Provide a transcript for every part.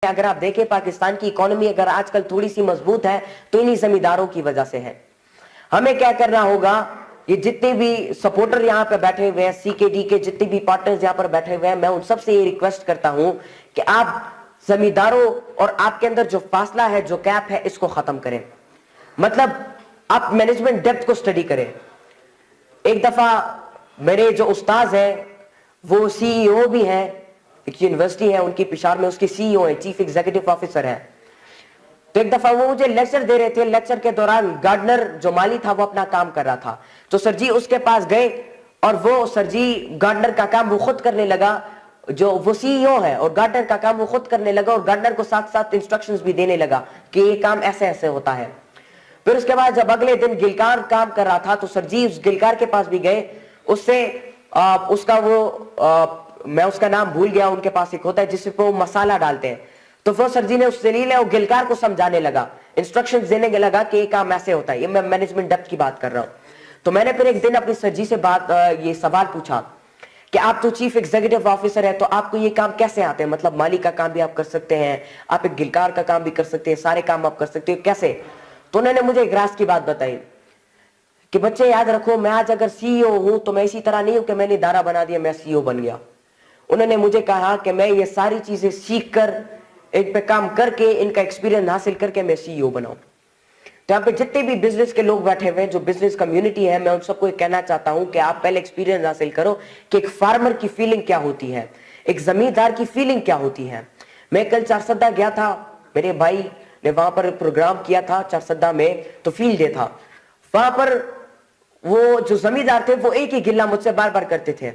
अगर आप देखें पाकिस्तान की इकोनॉमी अगर आजकल थोड़ी सी मजबूत है तो इन्हीं जमींदारों की वजह से है। हमें क्या करना होगा, ये जितने भी सपोर्टर यहाँ पे बैठे हुए हैं, सीकेडी के जितने भी पार्टनर्स यहाँ पर बैठे हुए हैं, मैं उन सबसे ये रिक्वेस्ट करता हूं कि आप जमींदारों और आपके अंदर जो फासला है, जो कैप है, इसको खत्म करें। मतलब आप मैनेजमेंट डेप्थ को स्टडी करें। एक दफा मेरे जो उस्ताद हैं वो सीईओ भी हैं, एक यूनिवर्सिटी है उनकी पिशावर में, उसके सीईओ है, चीफ एग्जीक्यूटिव ऑफिसर है। तो एक दफा वो मुझे लेक्चर दे रहे थे, लेक्चर के दौरान गार्डनर जो माली था वो अपना काम कर रहा था, तो सर जी उसके पास गए और वो सर जी गार्डनर का काम वो खुद करने लगा, जो वो सीईओ है और गार्डनर का काम वो खुद करने लगा और गार्डनर को साथ साथ इंस्ट्रक्शंस भी देने लगा कि ये काम ऐसे ऐसे होता है। फिर उसके बाद जब अगले दिन गिलकार काम कर रहा था तो सर जी उस गिलकार के पास भी गए, उससे उसका वो मैं उसका नाम भूल गया, उनके पास एक होता है जिससे वो मसाला डालते हैं, तो वो सर जी ने उस जलील है वो गिलकार को समझाने लगा, इंस्ट्रक्शंस देने लगा कि ये काम ऐसे होता है। ये मैं मैनेजमेंट डेप्थ की बात कर रहा हूं। तो मैंने फिर एक दिन अपनी सर जी से ये सवाल पूछा कि आप तो चीफ एग्जीक्यूटिव ऑफिसर है, तो आपको ये काम कैसे आते हैं? मतलब माली का काम भी आप कर सकते हैं, आप एक गिलकार का काम भी कर सकते हैं, सारे काम आप कर सकते हो, कैसे? तो उन्होंने मुझे एक राज की बात बताई कि बच्चे याद रखो, मैं आज अगर सीईओ हूं तो मैं इसी तरह नहीं हूं कि मैंने इदारा बना दिया मैं सीईओ बन गया। उन्होंने मुझे कहा कि मैं ये सारी चीजें सीख कर, इन पे काम करके, इनका एक्सपीरियंस हासिल करके मैं सीईओ बनाऊं। तो यहाँ पे जितने भी बिजनेस के लोग बैठे हुए हैं, जो बिजनेस कम्युनिटी है, मैं उन सबको कहना चाहता हूं कि आप पहले एक्सपीरियंस हासिल करो कि एक फार्मर की फीलिंग क्या होती है, एक जमींदार की फीलिंग क्या होती है। मैं कल चारसद्दा गया था, मेरे भाई ने वहां पर प्रोग्राम किया था चारसद्दा में, तो फील्ड डे था। वहां पर वो जो जमींदार थे वो एक ही गिल्ला मुझसे बार बार करते थे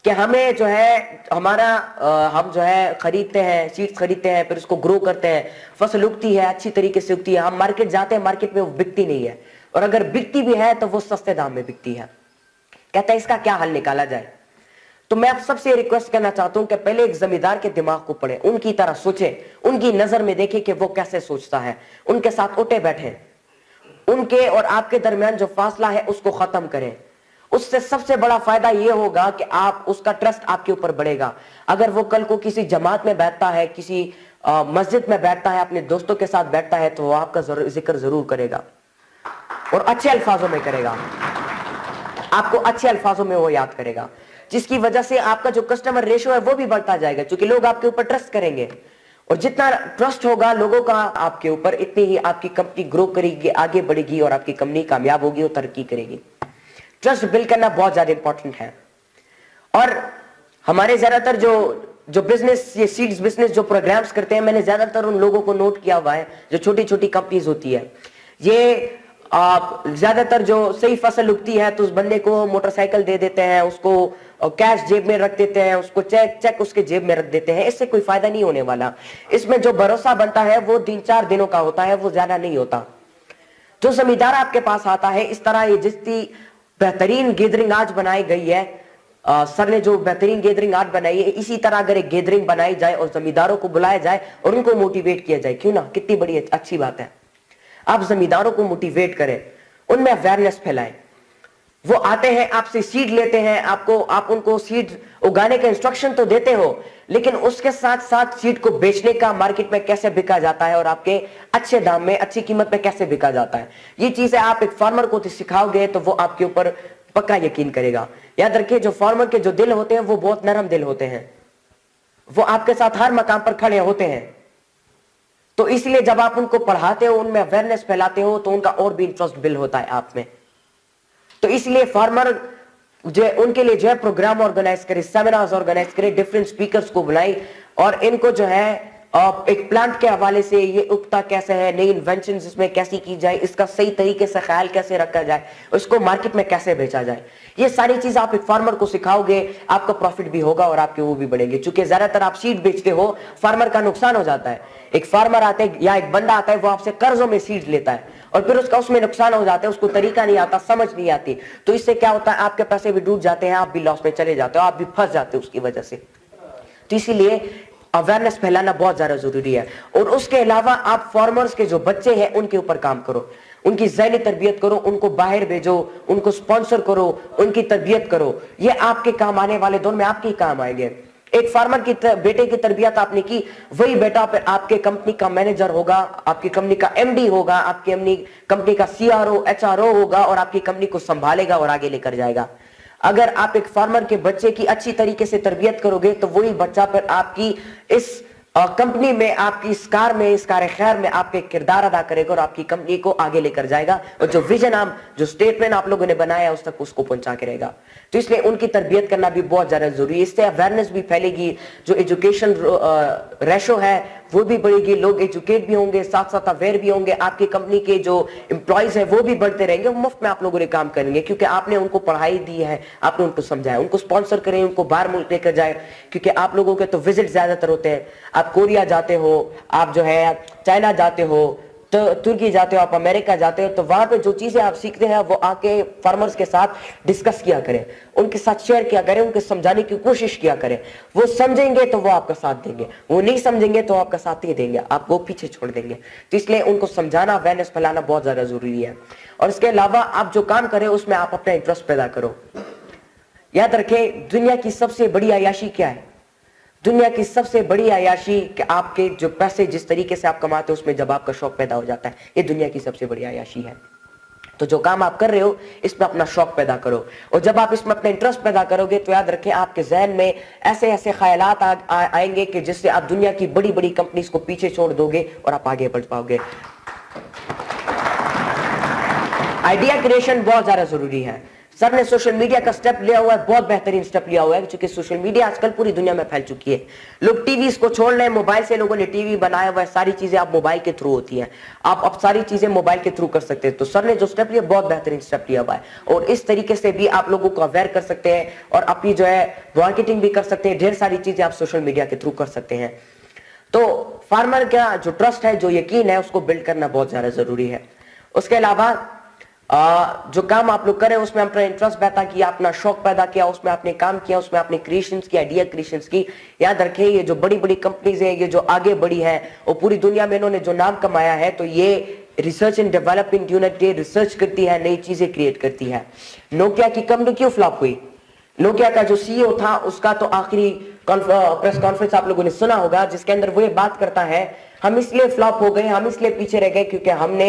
कि हमें जो है हम जो है खरीदते हैं, सीड्स खरीदते हैं, फिर उसको ग्रो करते हैं, फसल उगती है, अच्छी तरीके से उगती है, हम मार्केट जाते हैं, मार्केट में वो बिकती नहीं है, और अगर बिकती भी है तो वो सस्ते दाम में बिकती है। कहता है इसका क्या हल निकाला जाए? तो मैं आप सबसे रिक्वेस्ट करना चाहता हूं कि पहले एक जमींदार के दिमाग को पढ़े, उनकी तरह सोचे, उनकी नजर में देखे कि वो कैसे सोचता है, उनके साथ उठे बैठे, उनके और आपके दरमियान जो फासला है उसको खत्म करें। उससे सबसे बड़ा फायदा यह होगा कि आप उसका ट्रस्ट आपके ऊपर बढ़ेगा। अगर वो कल को किसी जमात में बैठता है, किसी मस्जिद में बैठता है, अपने दोस्तों के साथ बैठता है, तो वो आपका जिक्र जरूर करेगा और अच्छे अल्फाजों में करेगा, आपको अच्छे अल्फाजों में वो याद करेगा, जिसकी वजह से आपका जो कस्टमर रेशो है वो भी बढ़ता जाएगा, क्योंकि लोग आपके ऊपर ट्रस्ट करेंगे, और जितना ट्रस्ट होगा लोगों का आपके ऊपर, इतनी ही आपकी कंपनी ग्रो करेगी, आगे बढ़ेगी और आपकी कंपनी कामयाब होगी और तरक्की करेगी। ट्रस्ट बिल्ड करना बहुत ज्यादा इंपॉर्टेंट है। और हमारे ज्यादातर जो बिजनेस, ये सीड्स बिजनेस जो प्रोग्राम्स करते हैं, मैंने ज्यादातर उन लोगों को नोट किया हुआ है जो छोटी छोटी कंपनीज होती है, ये ज्यादातर जो सही फसल उगती है तो उस बंदे को मोटरसाइकिल दे देते हैं, उसको कैश जेब में रख देते हैं, उसको चेक उसके जेब में रख देते हैं। इससे कोई फायदा नहीं होने वाला। इसमें जो भरोसा बनता है वो 3-4 दिनों का होता है, वो ज्यादा नहीं होता। जो जमींदार आपके पास आता है, इस तरह ये जितनी बेहतरीन गैदरिंग आज बनाई गई है, सर ने जो बेहतरीन गैदरिंग आज बनाई है, इसी तरह अगर एक गैदरिंग बनाई जाए और जमींदारों को बुलाया जाए और उनको मोटिवेट किया जाए, क्यों ना, कितनी बड़ी अच्छी बात है। आप जमींदारों को मोटिवेट करें, उनमें अवेयरनेस फैलाएं। वो आते हैं, आपसे सीड लेते हैं, आप उनको सीड उगाने का इंस्ट्रक्शन तो देते हो, लेकिन उसके साथ साथ सीड को बेचने का, मार्केट में कैसे बिका जाता है और आपके अच्छे दाम में, अच्छी कीमत में कैसे बिका जाता है, ये चीजें आप एक फार्मर को सिखाओगे तो वो आपके ऊपर पक्का यकीन करेगा। याद रखिए, जो फार्मर के जो दिल होते हैं वो बहुत नरम दिल होते हैं, वो आपके साथ हर मकाम पर खड़े होते हैं। तो इसलिए जब आप उनको पढ़ाते हो, उनमें अवेयरनेस फैलाते हो, तो उनका और भी इंटरेस्ट बिल्ड होता है आप में। तो इसलिए फार्मर जो उनके लिए जो है प्रोग्राम ऑर्गेनाइज करे, सेमिनार्स ऑर्गेनाइज करे, डिफरेंट स्पीकर्स को बुलाए और इनको जो है एक प्लांट के हवाले से, ये उगता कैसे है, नई इन्वेंशन इसमें कैसी की जाए, इसका सही तरीके से ख्याल कैसे रखा जाए, उसको मार्केट में कैसे बेचा जाए, ये सारी चीज आप एक फार्मर को सिखाओगे, आपका प्रॉफिट भी होगा और आपके वो भी बढ़ेंगे। क्योंकि ज्यादातर आप सीड बेचते हो, फार्मर का नुकसान हो जाता है। एक फार्मर आता है या एक बंदा आता है, वो आपसे कर्जों में सीड लेता है और फिर उसमें नुकसान हो जाता है, उसको तरीका नहीं आता, समझ नहीं आती, तो इससे क्या होता है, आपके पैसे भी डूब जाते हैं, आप भी लॉस में चले जाते हो, आप भी फंस जाते हो उसकी वजह से। तो इसीलिए अवेयरनेस फैलाना बहुत ज्यादा जरूरी है। और उसके अलावा आप फार्मर्स के जो बच्चे हैं उनके ऊपर काम करो, उनकी ज़हनी तरबियत करो, उनको बाहर भेजो, उनको स्पॉन्सर करो, उनकी तरबियत करो, ये आपके काम आने वाले दौर में आपके ही काम आएंगे। एक फार्मर की बेटे की तरबियत आपने की, वही बेटा फिर आपके कंपनी का मैनेजर होगा, आपकी कंपनी का एमडी होगा, आपकी कंपनी का सीआरओ एचआरओ होगा और आपकी कंपनी को संभालेगा और आगे लेकर जाएगा। अगर आप एक फार्मर के बच्चे की अच्छी तरीके से तरबियत करोगे तो वही बच्चा फिर आपकी इस कंपनी में, आपकी इस कार खैर में आपके किरदार अदा करेगा और आपकी कंपनी को आगे लेकर जाएगा और जो विजन जो स्टेटमेंट आप लोगों ने बनाया उस तक उसको पहुंचा के रहेगा। तो इसलिए उनकी तरबियत करना भी बहुत ज्यादा जरूरी है। इससे अवेयरनेस भी फैलेगी, जो एजुकेशन रेशो है वो भी बढ़ेगी, लोग एजुकेट भी होंगे, साथ साथ अवेयर भी होंगे, आपकी कंपनी के जो एम्प्लॉयज है वो भी बढ़ते रहेंगे, मुफ्त में आप लोगों ने काम करेंगे क्योंकि आपने उनको पढ़ाई दी है, आपने उनको समझाया। उनको स्पॉन्सर करें, उनको बाहर मुल्क लेकर जाए, क्योंकि आप लोगों के तो विजिट ज्यादातर होते हैं। आप कोरिया जाते हो, आप जो है चाइना जाते हो, तो तुर्की जाते हो, आप अमेरिका जाते हो, तो वहां पे जो चीजें आप सीखते हैं वो आके फार्मर्स के साथ डिस्कस किया करें, उनके साथ शेयर किया करें, उनको समझाने की कोशिश किया करें। वो समझेंगे तो वो आपका साथ देंगे, वो नहीं समझेंगे तो आपका साथ नहीं देंगे, आपको पीछे छोड़ देंगे। तो इसलिए उनको समझाना, अवेयरनेस फैलाना बहुत ज्यादा जरूरी है। और इसके अलावा आप जो काम करें उसमें आप अपना इंटरेस्ट पैदा करो। याद रखें, दुनिया की सबसे बड़ी अयाशी क्या है? दुनिया की सबसे बड़ी अयाशी कि आपके जो पैसे जिस तरीके से आप कमाते हो उसमें जब आपका शौक पैदा हो जाता है, ये दुनिया की सबसे बड़ी अयाशी है। तो जो काम आप कर रहे हो इसमें अपना शौक पैदा करो, और जब आप इसमें अपना इंटरेस्ट पैदा करोगे तो याद रखें आपके जहन में ऐसे ऐसे ख्यालात आएंगे कि जिससे आप दुनिया की बड़ी बड़ी कंपनीज को पीछे छोड़ दोगे और आप आगे बढ़ पाओगे। आइडिया क्रिएशन बहुत ज्यादा जरूरी है। सर ने सोशल मीडिया का स्टेप लिया हुआ है, बहुत बेहतरीन स्टेप लिया हुआ है, क्योंकि सोशल मीडिया आजकल पूरी दुनिया में फैल चुकी है। लोग टीवी को छोड़ रहे हैं, मोबाइल से लोगों ने टीवी बनाया हुआ है, सारी चीजें आप मोबाइल के थ्रू होती हैं, आप अब सारी चीजें मोबाइल के थ्रू कर सकते हैं। तो सर ने जो स्टेप लिया बहुत बेहतरीन स्टेप लिया हुआ है, और इस तरीके से भी आप लोगों को अवेयर कर सकते हैं और अपनी जो है मार्केटिंग भी कर सकते हैं। ढेर सारी चीजें आप सोशल मीडिया के थ्रू कर सकते हैं। तो फार्मर का जो ट्रस्ट है, जो यकीन है, उसको बिल्ड करना बहुत ज्यादा जरूरी है। उसके अलावा जो काम आप लोग करें उसमें अपना इंटरेस्ट पैदा किया, अपना शौक पैदा किया, उसमें आपने काम किया, उसमें आपने क्रिएशंस की, आइडिया क्रिएशंस की। याद रखें, ये जो बड़ी बड़ी कंपनीज है, ये जो आगे बढ़ी है और पूरी दुनिया में इन्होंने जो नाम कमाया है, तो ये रिसर्च एंड डेवलपमेंट यूनिट ये रिसर्च करती है, नई चीजें क्रिएट करती है। नोकिया की कंपनी क्यों फ्लॉप हुई? नोकिया का जो सीईओ था उसका तो आखिरी प्रेस कॉन्फ्रेंस आप लोगों ने सुना होगा, जिसके अंदर वो ये बात करता है, हम इसलिए फ्लॉप हो गए, हम इसलिए पीछे रह गए क्योंकि हमने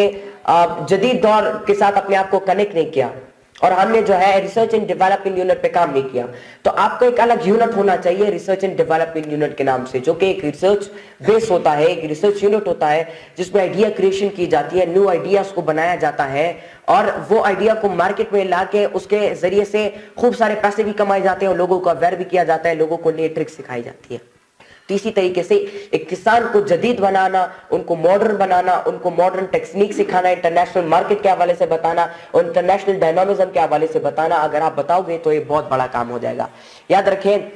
जदीद दौर के साथ अपने आप को कनेक्ट नहीं किया और हमने जो है रिसर्च एंड डेवलपमेंट यूनिट पे काम नहीं किया। तो आपको एक अलग यूनिट होना चाहिए रिसर्च एंड डेवलपमेंट यूनिट के नाम से, जो कि एक रिसर्च बेस होता है, एक रिसर्च यूनिट होता है जिसमें आइडिया क्रिएशन की जाती है, न्यू आइडियाज को बनाया जाता है और वो आइडिया को मार्केट में लाके उसके जरिए से खूब सारे पैसे भी कमाए जाते हैं और लोगों को अवेयर भी किया जाता है, लोगों को नई ट्रिक्स सिखाई जाती है। तो इसी तरीके से एक किसान को जदीद बनाना, उनको मॉडर्न बनाना, उनको मॉडर्न टेक्निक सिखाना, इंटरनेशनल मार्केट के हवाले से बताना और इंटरनेशनल डायनामिज्म के हवाले से बताना, अगर आप बताओगे तो ये बहुत बड़ा काम हो जाएगा। याद रखें,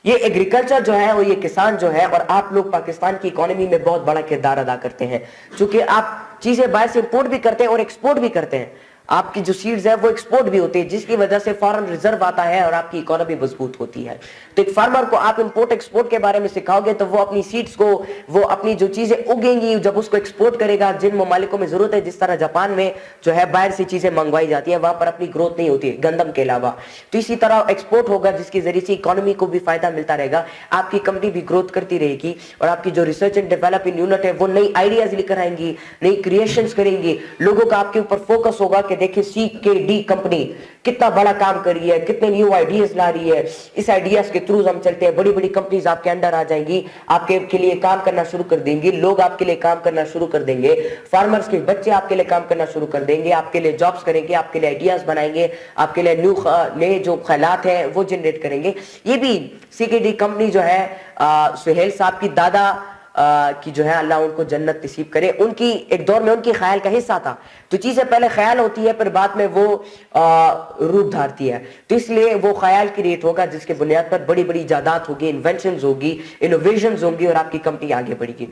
ये एग्रीकल्चर जो है और ये किसान जो है, और आप लोग पाकिस्तान की इकोनॉमी में बहुत बड़ा किरदार अदा करते हैं, क्योंकि आप चीजें बाहर से इंपोर्ट भी करते हैं और एक्सपोर्ट भी करते हैं। आपकी जो सीड्स है वो एक्सपोर्ट भी होती है, जिसकी वजह से फॉरेन रिजर्व आता है और आपकी इकोनॉमी मजबूत होती है। तो एक फार्मर को आप इंपोर्ट एक्सपोर्ट के बारे में सिखाओगे तो वो अपनी सीड्स को, वो अपनी जो चीजें उगेंगी जब उसको एक्सपोर्ट करेगा, जिन ममालिकों में जरूरत है, जिस तरह जापान में जो है बाहर से चीजें मंगवाई जाती है, वहां पर अपनी ग्रोथ नहीं होती है गंदम के अलावा, तो इसी तरह एक्सपोर्ट होगा जिसके जरिए से इकोनॉमी को भी फायदा मिलता रहेगा, आपकी कंपनी भी ग्रोथ करती रहेगी और आपकी जो रिसर्च एंड डेवलपमेंट यूनिट है वो नई आइडियाज लेकर आएंगी, नई क्रिएशंस करेंगी, लोगों का आपके ऊपर फोकस होगा कि देखिए CKD कंपनी कितना बड़ा काम कर रही है, कितने न्यू आइडियाज ला रही है, इस आइडियाज के थ्रू हम चलते हैं, बड़ी बड़ी कंपनीज आपके अंडर आ जाएंगी, आपके के लिए काम करना शुरू कर देंगी, लोग आपके लिए काम करना शुरू कर देंगे, फार्मर्स के बच्चे आपके लिए काम करना शुरू कर देंगे, आपके लिए जॉब्स करेंगे, आपके लिए आइडियाज बनाएंगे, आपके लिए नए जो ख्यालात हैं वो जनरेट करेंगे। ये भी CKD कंपनी जो है सुहेल साहब की दादा कि जो है अल्लाह उनको जन्नत नसीब करे, उनकी एक दौर में उनकी ख्याल का हिस्सा था। तो चीजें पहले ख्याल होती है, फिर बाद में वो रूप धारती है, तो इसलिए वो ख्याल क्रिएट होगा जिसके बुनियाद पर बड़ी बड़ी इजादात होगी, इन्वेंशंस होगी, इनोवेशंस होंगी और आपकी कंपनी आगे बढ़ेगी।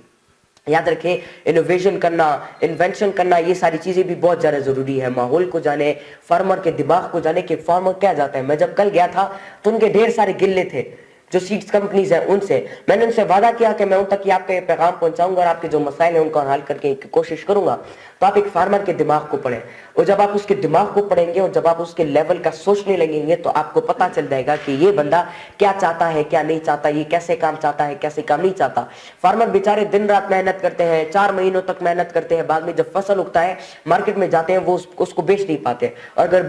याद रखें, इनोवेशन करना, इन्वेंशन करना, ये सारी चीजें भी बहुत ज्यादा जरूरी है। माहौल को जाने, फार्मर के दिमाग को जाने कि फार्मर क्या जाता है। मैं जब कल गया था तो उनके ढेर सारे गिल्ले थे, जो सीड्स कंपनीज हैं उनसे, मैंने उनसे वादा किया कि मैं उन तक आपका ये पैगाम पहुंचाऊंगा और आपके जो मसाइल हैं उनको हल करके कोशिश करूंगा। तो आप एक फार्मर के दिमाग को पढ़ें, और जब आप उसके दिमाग को पढ़ेंगे और जब आप उसके लेवल का सोचने लगेंगे तो आपको पता चल जाएगा कि ये बंदा क्या चाहता है, क्या नहीं चाहता, ये कैसे काम चाहता है, कैसे काम नहीं चाहता। फार्मर बेचारे दिन रात मेहनत करते हैं, 4 महीनों तक मेहनत करते हैं, बाद में जब फसल उगता है मार्केट में जाते हैं वो उसको बेच नहीं पाते, और अगर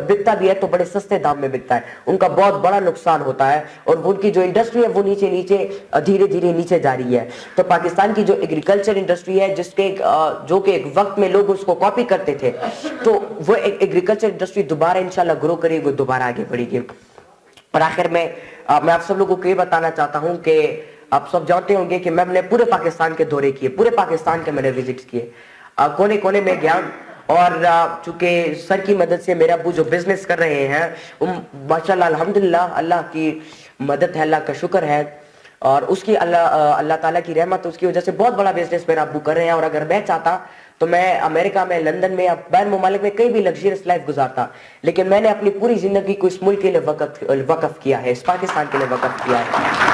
बिकता भी है तो बड़े सस्ते दाम में बिकता है, उनका बहुत बड़ा नुकसान होता है, और उनकी जो इंडस्ट्री है वो नीचे नीचे धीरे धीरे नीचे जा रही है। तो पाकिस्तान की जो एग्रीकल्चर इंडस्ट्री है, जिसके जो कि एक वक्त में लोग उसको कॉपी करते थे, तो वो एग्रीकल्चर इंडस्ट्री दोबारा इंशाल्लाह ग्रो करेगी, दोबारा आगे बढ़ेगी। और आखिर में मैं आप सब लोगों को ये बताना चाहता हूं कि आप सब जानते होंगे कि मैंने पूरे पाकिस्तान के दौरे किए, पूरे पाकिस्तान के मैंने विजिट किए, कोने कोने में गया, और चूंकि सर की मदद से मेरे अब्बू जो बिजनेस कर रहे हैं माशाल्लाह अल्हम्दुलिल्लाह, अल्लाह की मदद है, अल्लाह का शुक्र है, और उसकी अल्लाह ताला की रहमत, उसकी वजह से बहुत बड़ा बिजनेस मेरा अब्बू कर रहे हैं। और अगर मैं चाहता तो मैं अमेरिका में, लंदन में, बैन ममालिक में कई भी लग्जरियस लाइफ गुजारता, लेकिन मैंने अपनी पूरी जिंदगी को इस मुल्क के लिए वक्फ किया है, इस पाकिस्तान के लिए वक्फ किया है।